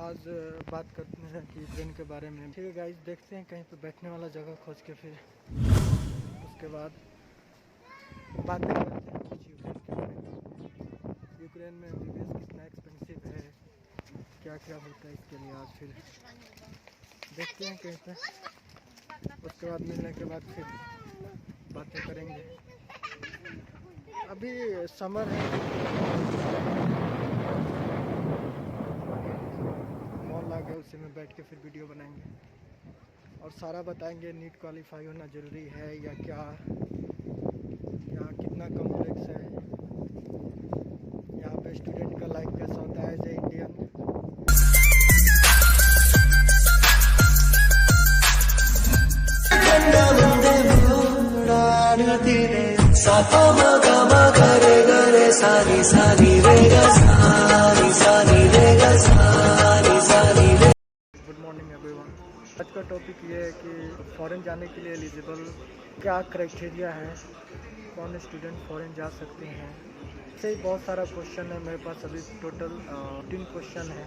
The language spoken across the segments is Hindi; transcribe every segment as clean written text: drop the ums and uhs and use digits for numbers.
आज बात करते हैं कि यूक्रेन के बारे में। ठीक है गाइस, देखते हैं कहीं पे बैठने वाला जगह खोज के फिर उसके बाद बातें करते हैं कुछ यूक्रेन के बारे में। यूक्रेन में MBBS कितना एक्सपेंसिव है, क्या क्या होता है इसके लिए आज फिर देखते हैं कहीं पे। उसके बाद मिलने के बाद फिर बातें करेंगे। अभी समर है, मॉल आ गया, उसी में बैठ के फिर वीडियो बनाएंगे और सारा बताएंगे। नीट क्वालिफाई होना ज़रूरी है या क्या, कितना कॉम्प्लेक्स है, यहाँ पे स्टूडेंट का लाइफ कैसा होता है as a Indian. Good morning everyone. आज का टॉपिक ये है कि फॉरेन जाने के लिए एलिजिबल क्या क्राइटेरिया है, कौन स्टूडेंट फॉरेन जा सकते हैं। इससे ही बहुत सारा क्वेश्चन है मेरे पास, अभी टोटल 3 क्वेश्चन है।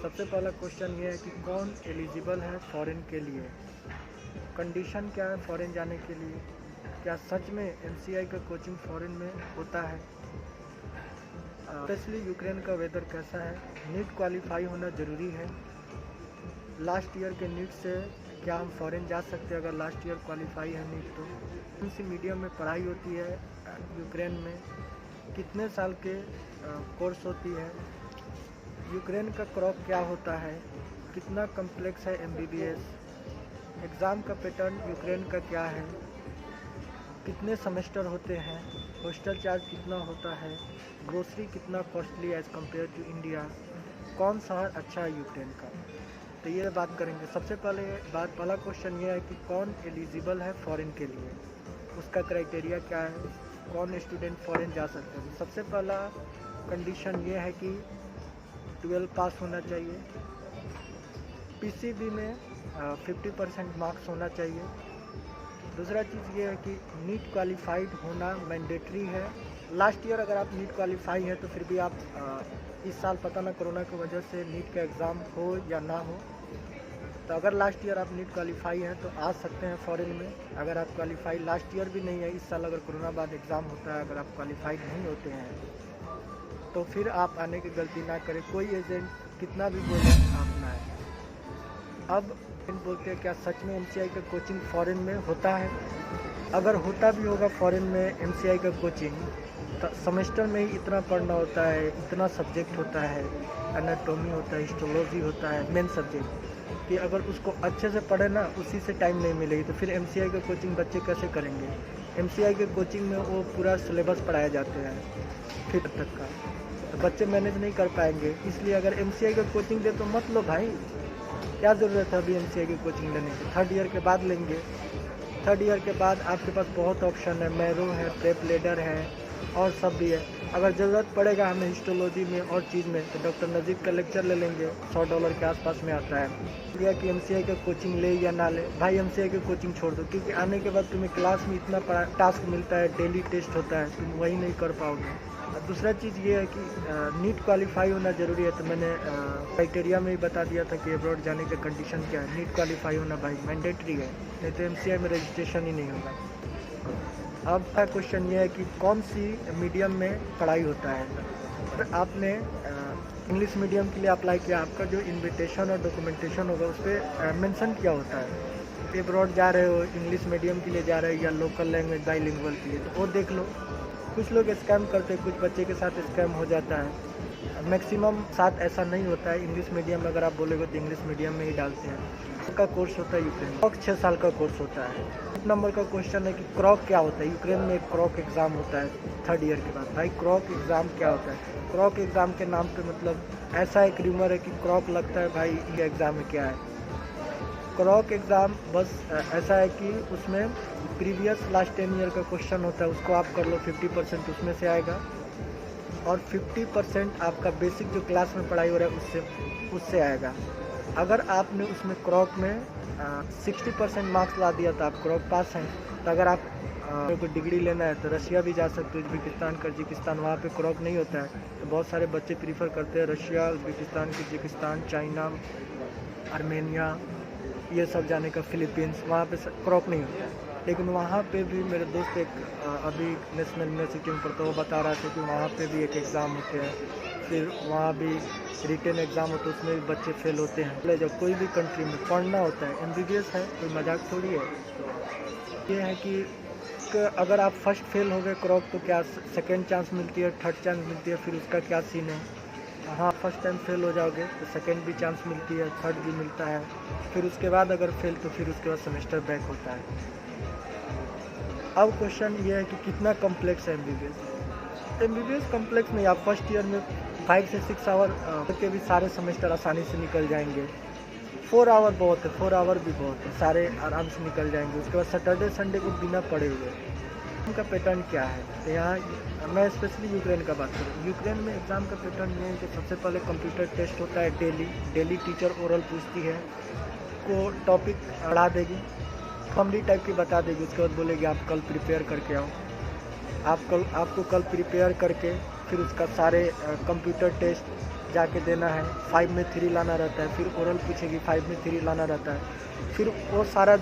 सबसे पहला क्वेश्चन ये है कि कौन एलिजिबल है फॉरेन के लिए, कंडीशन क्या है फॉरेन जाने के लिए, क्या सच में MCI का कोचिंग फॉरेन में होता है, स्पेशली यूक्रेन का वेदर कैसा है, नीट क्वालिफाई होना ज़रूरी है, लास्ट ईयर के नीट से क्या हम फॉरेन जा सकते हैं अगर लास्ट ईयर क्वालिफाई है नीट तो, कौन सी मीडियम में पढ़ाई होती है यूक्रेन में, कितने साल के कोर्स होती है, यूक्रेन का क्रॉप क्या होता है, कितना कम्प्लेक्स है MBBS, एग्ज़ाम का पैटर्न यूक्रेन का क्या है, कितने सेमेस्टर होते हैं, हॉस्टल चार्ज कितना होता है, ग्रोसरी कितना costly as compare to India, कौन शहर अच्छा है यूक्रेन का, तो ये बात करेंगे। सबसे पहला क्वेश्चन ये है कि कौन एलिजिबल है फॉरेन के लिए, उसका क्राइटेरिया क्या है, कौन स्टूडेंट फॉरेन जा सकते हैं। सबसे पहला कंडीशन ये है कि 12 पास होना चाहिए, PCB में 50% मार्क्स होना चाहिए। दूसरा चीज़ ये है कि नीट क्वालिफाइड होना मैंडेटरी है। लास्ट ईयर अगर आप नीट क्वालिफाई हैं तो फिर भी आप इस साल पता ना कोरोना की वजह से नीट का एग्ज़ाम हो या ना हो, तो अगर लास्ट ईयर आप नीट क्वालिफाई हैं तो आ सकते हैं फॉरेन में। अगर आप क्वालिफाई लास्ट ईयर भी नहीं है, इस साल अगर कोरोना बाद एग्ज़ाम होता है, अगर आप क्वालिफाइड नहीं होते हैं तो फिर आप आने की गलती ना करें। कोई एजेंट कितना भी बोले आप ना आए। अब बोलते हैं क्या सच में MCI का कोचिंग फॉरेन में होता है, अगर होता भी होगा फॉरेन में MCI का कोचिंग तो सेमेस्टर में ही इतना पढ़ना होता है, इतना सब्जेक्ट होता है, एनाटॉमी होता है, हिस्टोलॉजी होता है, मेन सब्जेक्ट, कि अगर उसको अच्छे से पढ़े ना उसी से टाइम नहीं मिलेगी तो फिर MCI का कोचिंग बच्चे कैसे करेंगे। MCI के कोचिंग में वो पूरा सिलेबस पढ़ाए जाते हैं 5th तक का, तो बच्चे मैनेज नहीं कर पाएंगे। इसलिए अगर MCI का कोचिंग दे तो मत लो भाई, क्या ज़रूरत है अभी MCI की कोचिंग लेने की, 3rd ईयर के बाद लेंगे। 3rd ईयर के बाद आपके पास बहुत ऑप्शन है, मैरो है, प्रेप लेडर है और सब भी है। अगर ज़रूरत पड़ेगा हमें हिस्टोलॉजी में और चीज़ में तो डॉक्टर नजीब का लेक्चर ले लेंगे, $100 के आसपास में आता है। या कि MCI का कोचिंग ले या ना ले, भाई MCI की कोचिंग छोड़ दो, क्योंकि आने के बाद तुम्हें क्लास में इतना टास्क मिलता है, डेली टेस्ट होता है, तुम वही नहीं कर पाओगे। दूसरा चीज़ ये है कि नीट क्वालिफाई होना ज़रूरी है, तो मैंने क्राइटेरिया में ही बता दिया था कि अब्रॉड जाने का कंडीशन क्या है, नीट क्वालिफाई होना भाई मैंडेटरी है, नहीं तो MCI में रजिस्ट्रेशन ही नहीं होगा। अब का क्वेश्चन ये है कि कौन सी मीडियम में पढ़ाई होता है। आपने इंग्लिश मीडियम के लिए अप्लाई किया, आपका जो इन्विटेशन और डॉक्यूमेंटेशन होगा उस पर मेंशन किया होता है अब्रॉड जा रहे हो, इंग्लिश मीडियम के लिए जा रहे हो या लोकल लैंग्वेज बाईलिंगुअल के लिए, तो वो देख लो। कुछ लोग स्कैम करते हैं, कुछ बच्चे के साथ स्कैम हो जाता है, मैक्सिमम साथ ऐसा नहीं होता है। इंग्लिश मीडियम में अगर आप बोलेगे तो इंग्लिश मीडियम में ही डालते हैं। का कोर्स होता है यूक्रेन, क्रॉक 6 साल का कोर्स होता है। 1 नंबर का क्वेश्चन है कि क्रॉक क्या होता है। यूक्रेन में एक क्रॉक एग्ज़ाम होता है 3rd ईयर के बाद। भाई क्रॉक एग्ज़ाम क्या होता है, क्रॉक एग्ज़ाम के नाम पे मतलब ऐसा एक र्यूमर है कि क्रॉक लगता है, भाई ये एग्ज़ाम में क्या है। क्रॉक एग्ज़ाम बस ऐसा है कि उसमें प्रीवियस लास्ट 10 ईयर का क्वेश्चन होता है, उसको आप कर लो, 50% उसमें से आएगा और 50% आपका बेसिक जो क्लास में पढ़ाई हो रहा है उससे आएगा। अगर आपने उसमें क्रॉक में 60% मार्क्स ला दिया तो आप क्रॉक पास हैं, तो अगर आप को डिग्री लेना है तो रशिया भी जा सकते हो, उज्बेकिस्तान, कजाकिस्तान, वहाँ पे क्रॉक नहीं होता है। तो बहुत सारे बच्चे प्रीफर करते हैं Russia, Uzbekistan, Kazakhstan, China, Armenia, ये सब जाने का, फिलीपींस, वहाँ पे क्रॉक नहीं होता है। लेकिन वहाँ पे भी मेरे दोस्त एक अभी नेशनल यूनिवर्सिटी में पढ़ता, वो बता रहा था कि वहाँ पे भी एक एग्ज़ाम होते हैं, फिर वहाँ भी रिटन एग्ज़ाम होता है, उसमें भी बच्चे फेल होते हैं। जब कोई भी कंट्री में पढ़ना होता है, MBBS है, कोई मजाक थोड़ी है। तो ये है कि अगर आप फर्स्ट फेल हो गए क्रॉक तो क्या सेकेंड चांस मिलती है, थर्ड चांस मिलती है, फिर उसका क्या सीन है? हाँ, फर्स्ट टाइम फेल हो जाओगे तो सेकेंड भी चांस मिलती है, थर्ड भी मिलता है, फिर उसके बाद अगर फेल तो फिर उसके बाद सेमेस्टर बैक होता है। अब क्वेश्चन ये है कि कितना कॉम्प्लेक्स है MBBS कॉम्प्लेक्स नहीं। आप फर्स्ट ईयर में 5 से 6 आवर के भी सारे सेमेस्टर आसानी से निकल जाएंगे। 4 आवर बहुत है, 4 आवर भी बहुत है, सारे आराम से निकल जाएंगे। उसके बाद सैटरडे संडे को बिना पढ़े हुए उनका पैटर्न क्या है। तो यहाँ मैं स्पेशली यूक्रेन का बात करूँ। यूक्रेन में एग्ज़ाम का पैटर्न ये है कि सबसे पहले कंप्यूटर टेस्ट होता है डेली टीचर ओरल पूछती है, को टॉपिक पढ़ा देगी, समरी टाइप की बता देगी, उसके बाद बोलेगी आप कल प्रिपेयर करके आओ। आपको कल प्रिपेयर करके फिर उसका सारे कंप्यूटर टेस्ट जाके देना है। 5 में 3 लाना रहता है, फिर ओरल पूछेगी, 5 में 3 लाना रहता है, फिर वो सारा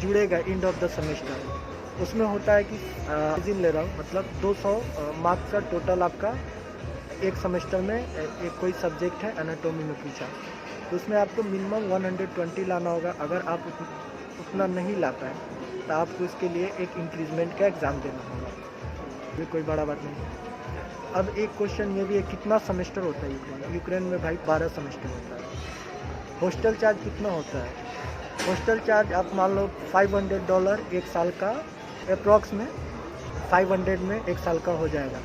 जुड़ेगा एंड ऑफ द सेमेस्टर। उसमें होता है कि मार्जिन ले रहा हूँ, मतलब 200 मार्क्स का टोटल आपका एक सेमेस्टर में एक कोई सब्जेक्ट है, एनाटॉमी में पूछा, तो उसमें आपको मिनिमम 120 लाना होगा। अगर आप उतना नहीं ला पाए तो आपको इसके लिए एक इंक्रीजमेंट का एग्ज़ाम देना होगा। ये कोई बड़ा बात नहीं है। अब एक क्वेश्चन ये भी है, कितना सेमेस्टर होता है यूक्रेन में? भाई 12 सेमेस्टर होता है। हॉस्टल चार्ज कितना होता है? हॉस्टल चार्ज आप मान लो $500 एक साल का, अप्रॉक्स में 500 में एक साल का हो जाएगा।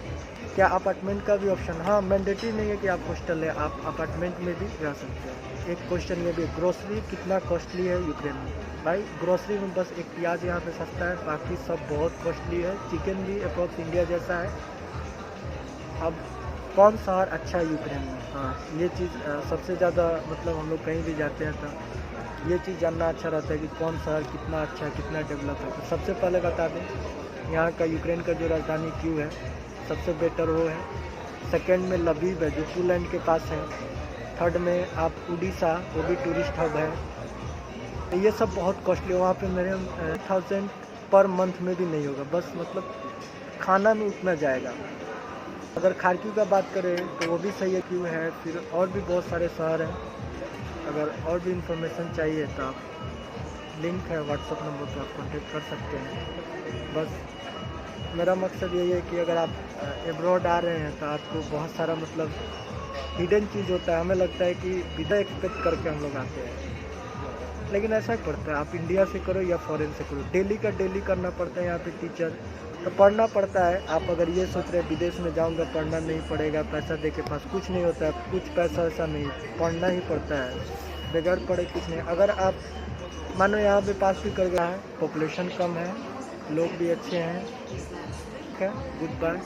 क्या अपार्टमेंट का भी ऑप्शन? हाँ, मैंडेटरी नहीं है कि आप हॉस्टल है, आप अपार्टमेंट में भी रह सकते हैं। एक क्वेश्चन ये भी, ग्रोसरी कितना कॉस्टली है यूक्रेन में? भाई ग्रोसरी में बस एक प्याज यहाँ पे सस्ता है, बाकी सब बहुत कॉस्टली है। चिकन भी अप्रॉक्स इंडिया जैसा है। अब कौन शहर अच्छा है यूक्रेन में? हाँ, ये चीज़ सबसे ज़्यादा, मतलब हम लोग कहीं भी जाते हैं तो ये चीज़ जानना अच्छा रहता है कि कौन शहर कितना अच्छा है, कितना डेवलप है। तो सबसे पहले बता दें, यहाँ का यूक्रेन का जो राजधानी कीव है, सबसे बेटर वो है। सेकंड में लवीव है जो पोलैंड के पास है। थर्ड में आप उड़ीसा, वो भी टूरिस्ट हब है। तो ये सब बहुत कॉस्टली है। वहाँ पे मेरे 1000 पर मंथ में भी नहीं होगा, बस मतलब खाना में उतना जाएगा। अगर खार्किव का बात करें तो वो भी सही है, क्यों है। फिर और भी बहुत सारे शहर हैं। अगर और भी इंफॉर्मेशन चाहिए तो आप, लिंक है व्हाट्सअप नंबर पर, आप कॉन्टेक्ट कर सकते हैं। बस मेरा मकसद यही है कि अगर आप एब्रॉड आ रहे हैं तो आपको बहुत सारा मतलब हिडन चीज़ होता है। हमें लगता है कि बिना एक्सपेक्ट करके हम लोग आते हैं, लेकिन ऐसा ही पड़ता है। आप इंडिया से करो या फॉरेन से करो, डेली का डेली करना पड़ता है। यहाँ पे टीचर तो पढ़ना पड़ता है। आप अगर ये सोच रहे हैं विदेश में जाऊँगा पढ़ना नहीं पड़ेगा, पैसा दे के पास, कुछ नहीं होता है, कुछ पैसा ऐसा नहीं, पढ़ना ही पड़ता है, बगैर पढ़े कुछ नहीं। अगर आप मानो यहाँ पे पास भी कर गया है, पॉपुलेशन कम है, लोग भी अच्छे हैं, ठीक है, गुड बाय।